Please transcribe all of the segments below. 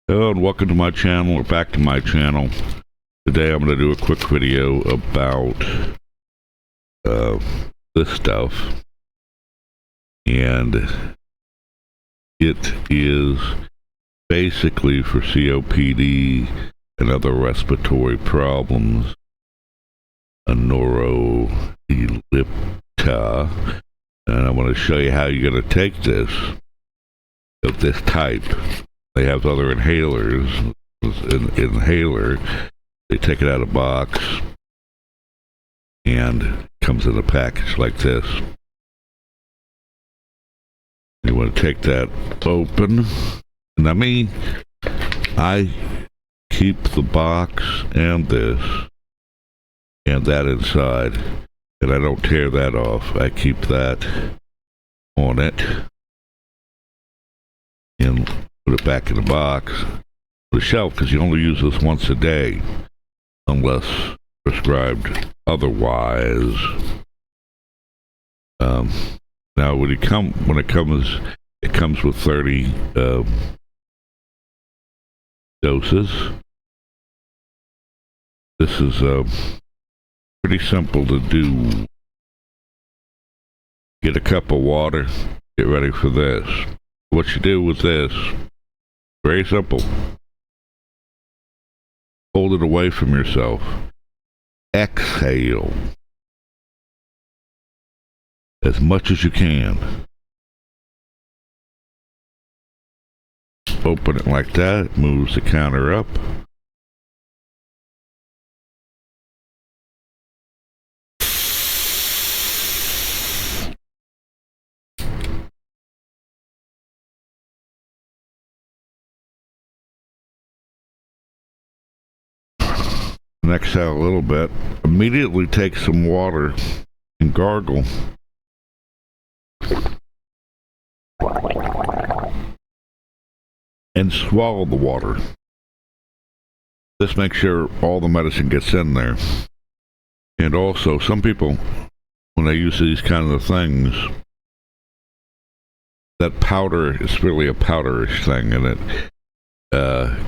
Hello and welcome to my channel, or back to my channel. Today I'm going to do a quick video about this stuff, and it is basically for COPD and other respiratory problems. Anoro Ellipta, and I want to show you how you're going to take this of this type. They have other inhalers. An inhaler, they take it out of a box and it comes in a package like this. You want to take that open, and I keep the box and this and that inside, and I don't tear that off. I keep that on it and put it back in the box, the shelf, because you only use this once a day unless prescribed otherwise. Now it comes with 30 doses. This is pretty simple to do. Get a cup of water, get ready for this. What you do with this, very simple. Hold it away from yourself. Exhale as much as you can. Open it like that. It moves the counter up. And exhale a little bit. Immediately take some water and gargle. And swallow the water. This makes sure all the medicine gets in there. And also, some people, when they use these kinds of things, that powder is really a powderish thing, and it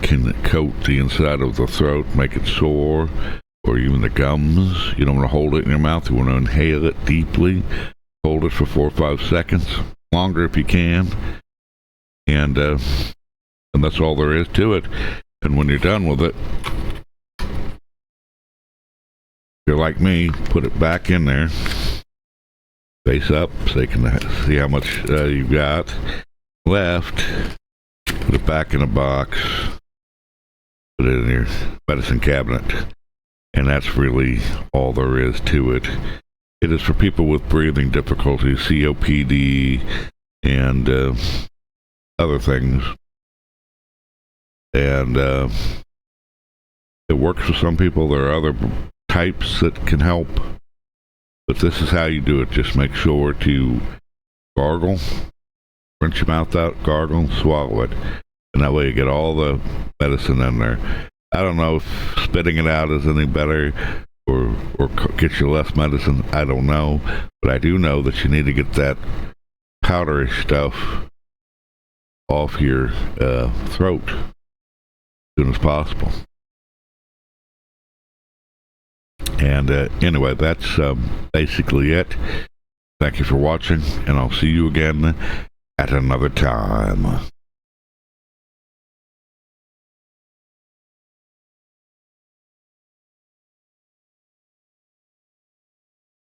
can coat the inside of the throat, make it sore, or even the gums. You don't want to hold it in your mouth. You want to inhale it deeply. Hold it for 4 or 5 seconds, longer if you can, and that's all there is to it. And when you're done with it, if you're like me, put it back in there, face up, so you can see how much you've got left. Put it back in a box, put it in your medicine cabinet, and that's really all there is to it. It is for people with breathing difficulties, COPD, and other things. And it works for some people. There are other types that can help, but this is how you do it. Just make sure to gargle. Rinse your mouth out, gargle, and swallow it. And that way you get all the medicine in there. I don't know if spitting it out is any better or gets you less medicine. I don't know. But I do know that you need to get that powdery stuff off your throat as soon as possible. And anyway, that's basically it. Thank you for watching, and I'll see you again at another time.